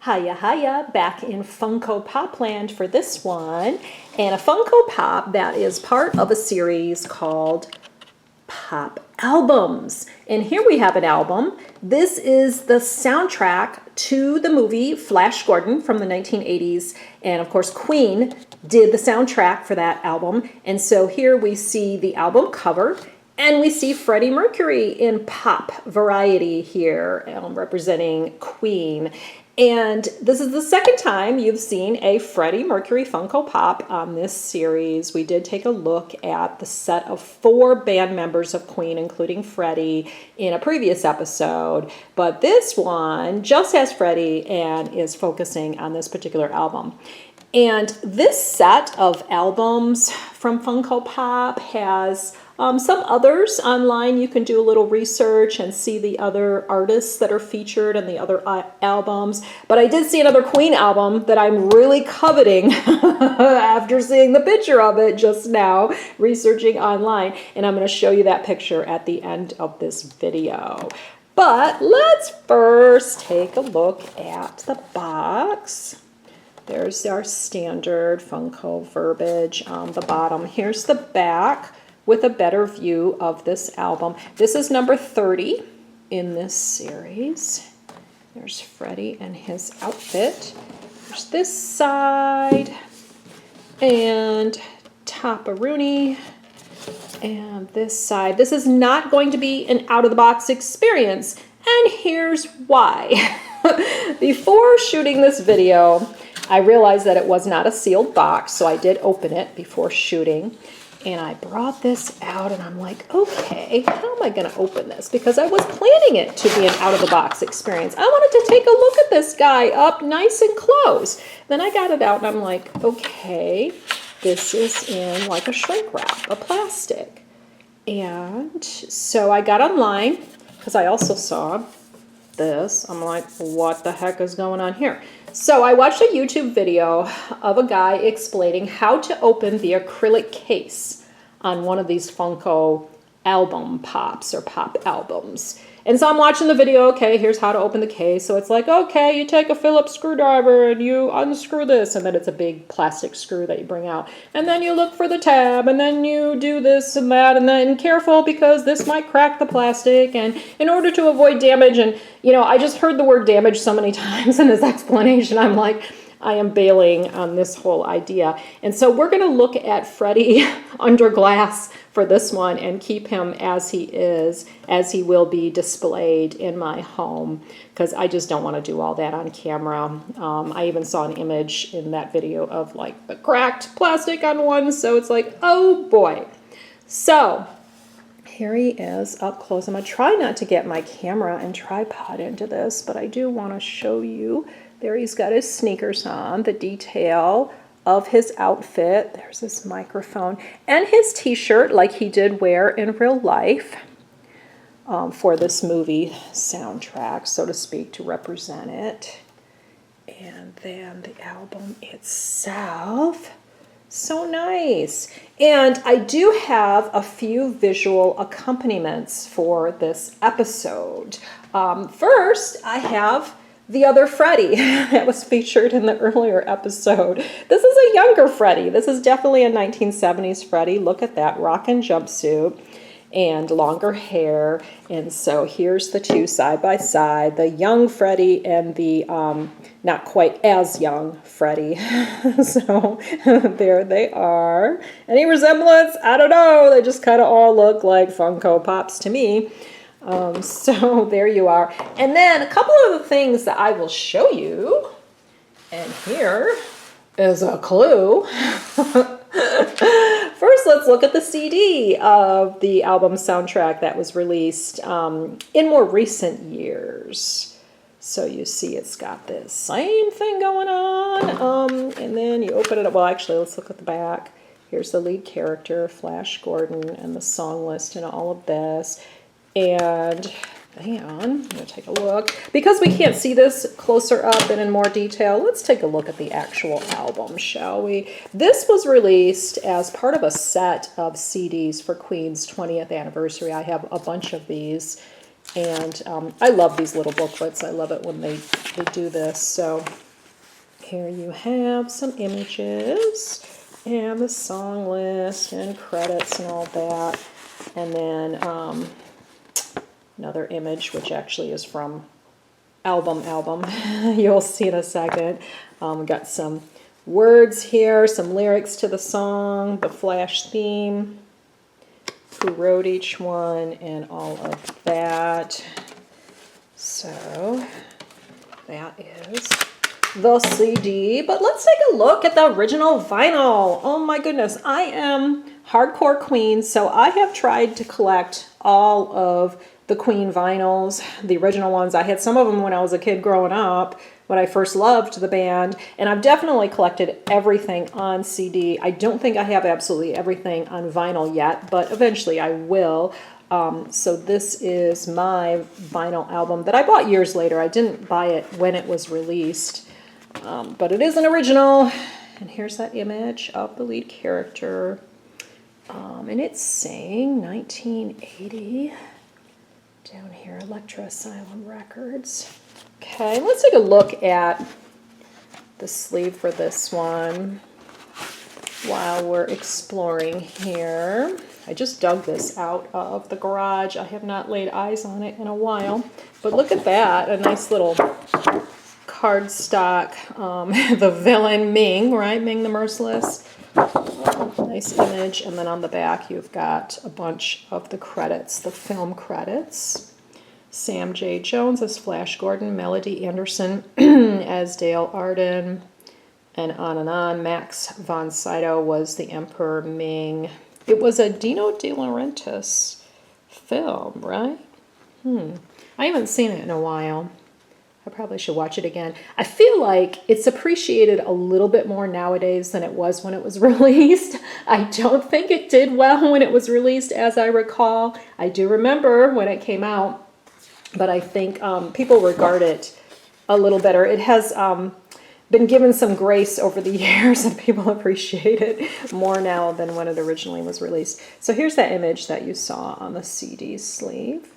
Hiya, hiya, back in Funko Pop land for this one. And a Funko Pop that is part of a series called Pop Albums. And here we have an album. This is the soundtrack to the movie Flash Gordon from the 1980s. And of course, Queen did the soundtrack for that album. And so here we see the album cover. And we see Freddie Mercury in pop variety here, representing Queen. And this is the second time you've seen a Freddie Mercury Funko Pop on this series. We did take a look at the set of 4 band members of Queen, including Freddie, in a previous episode. But this one just has Freddie and is focusing on this particular album. And this set of albums from Funko Pop has some others online. You can do a little research and see the other artists that are featured and the other albums. But I did see another Queen album that I'm really coveting after seeing the picture of it just now, researching online. And I'm going to show you that picture at the end of this video. But let's first take a look at the box. There's our standard Funko verbiage on the bottom. Here's the back with a better view of this album. This is number 30 in this series. There's Freddie and his outfit. There's this side and Topperoonie and this side. This is not going to be an out-of-the-box experience, and here's why. Before shooting this video, I realized that it was not a sealed box, so I did open it before shooting. And I brought this out and I'm like, okay, how am I going to open this? Because I was planning it to be an out-of-the-box experience. I wanted to take a look at this guy up nice and close. Then I got it out and I'm like, okay, this is in like a shrink wrap, a plastic. And so I got online because I also saw this. I'm like, what the heck is going on here? So I watched a YouTube video of a guy explaining how to open the acrylic case on one of these Funko album pops or pop albums. And so I'm watching the video, okay, here's how to open the case. So it's like, okay, you take a Phillips screwdriver and you unscrew this, and then it's a big plastic screw that you bring out. And then you look for the tab, and then you do this and that, and then careful because this might crack the plastic. And in order to avoid damage, and you know, I just heard the word damage so many times in this explanation, I'm like, I am bailing on this whole idea. And so we're going to look at Freddie under glass for this one and keep him as he is, as he will be displayed in my home, because I just don't want to do all that on camera. I even saw an image in that video of like the cracked plastic on one, so it's like, oh boy. So here he is up close. I'm going to try not to get my camera and tripod into this, but I do want to show you. There he's got his sneakers on, the detail of his outfit. There's his microphone and his t-shirt like he did wear in real life for this movie soundtrack, so to speak, to represent it. And then the album itself. So nice. And I do have a few visual accompaniments for this episode. First, I have the other Freddie that was featured in the earlier episode. This is a younger Freddie. This is definitely a 1970s Freddie. Look at that rockin' jumpsuit and longer hair. And so here's the two side by side, the young Freddie and the not quite as young Freddie. So there they are. Any resemblance? I don't know. They just kind of all look like Funko Pops to me. So there you are. And then a couple of the things that I will show you. And here is a clue. First, let's look at the CD of the album soundtrack that was released in more recent years. So you see it's got this same thing going on. And then you open it up. Well, actually, let's look at the back. Here's the lead character, Flash Gordon, and the song list and all of this. And hang on, I'm going to take a look. Because we can't see this closer up and in more detail, let's take a look at the actual album, shall we? This was released as part of a set of CDs for Queen's 20th anniversary. I have a bunch of these. And I love these little booklets. I love it when they do this. So here you have some images and the song list and credits and all that. And then another image, which actually is from album. You'll see in a second. We got some words here, some lyrics to the song, the Flash theme, who wrote each one, and all of that. So that is the CD, but let's take a look at the original vinyl. Oh my goodness, I am hardcore Queen, so I have tried to collect all of the Queen vinyls, the original ones. I had some of them when I was a kid growing up, when I first loved the band, and I've definitely collected everything on CD. I don't think I have absolutely everything on vinyl yet, but eventually I will. So this is my vinyl album that I bought years later. I didn't buy it when it was released, but it is an original. And here's that image of the lead character. And it's saying 1980. Down here, Electra Asylum Records. Okay, let's take a look at the sleeve for this one while we're exploring here. I just dug this out of the garage. I have not laid eyes on it in a while, but look at that, a nice little cardstock, the villain Ming, right? Ming the Merciless. Nice image, and then on the back you've got a bunch of the credits, the film credits. Sam J. Jones as Flash Gordon, Melody Anderson as Dale Arden, and on. Max von Sydow was the Emperor Ming. It was a Dino De Laurentiis film, right? I haven't seen it in a while. I probably should watch it again. I feel like it's appreciated a little bit more nowadays than it was when it was released. I don't think it did well when it was released, as I recall. I do remember when it came out, but I think people regard it a little better. It has been given some grace over the years, and people appreciate it more now than when it originally was released. So here's that image that you saw on the CD sleeve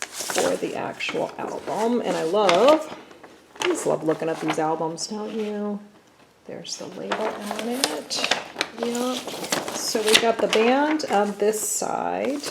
for the actual album, and I just love looking at these albums, don't you? There's the label on it. Yeah. So we got the band on this side.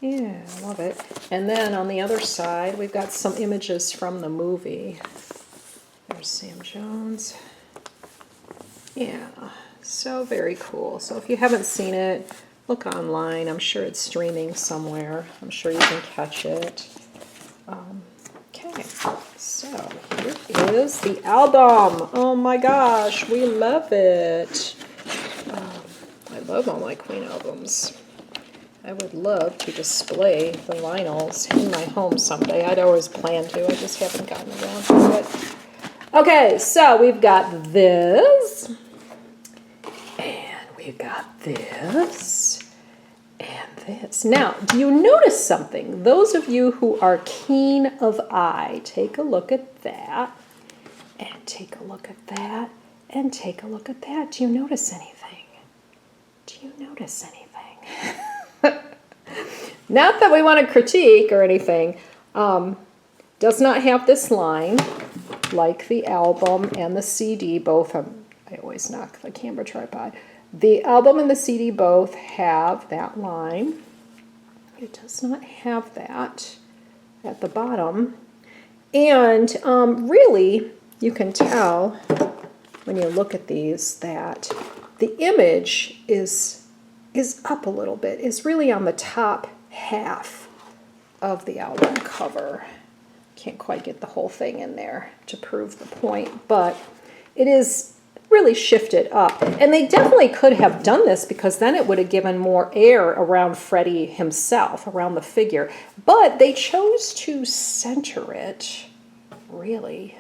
Yeah, I love it. And then on the other side, we've got some images from the movie. There's Sam Jones. Yeah, so very cool. So if you haven't seen it, look online. I'm sure it's streaming somewhere. I'm sure you can catch it. Okay, so here is the album. Oh my gosh, we love it. I love all my Queen albums. I would love to display the vinyls in my home someday. I'd always planned to. I just haven't gotten around to it. Okay, so we've got this. And we've got this. And this. Now, do you notice something? Those of you who are keen of eye, take a look at that. And take a look at that. And take a look at that. Do you notice anything? Do you notice anything? Not that we want to critique or anything. Does not have this line like the album and the CD both have. I always knock the camera tripod. The album and the CD both have that line. It does not have that at the bottom. And really, you can tell when you look at these that the image is up a little bit. It's really on the top half of the album cover. Can't quite get the whole thing in there to prove the point, but it is really shifted up. And they definitely could have done this, because then it would have given more air around Freddie himself, around the figure. But they chose to center it, really.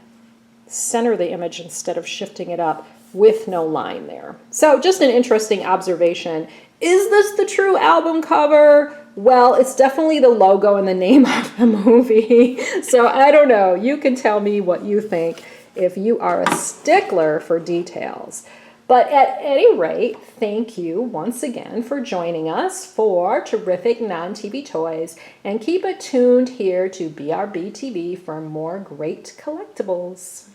Center the image instead of shifting it up with no line there. So just an interesting observation. Is this the true album cover? Well, it's definitely the logo and the name of the movie. So I don't know. You can tell me what you think if you are a stickler for details. But at any rate, thank you once again for joining us for terrific non-TV toys, and keep it tuned here to BRBTV for more great collectibles.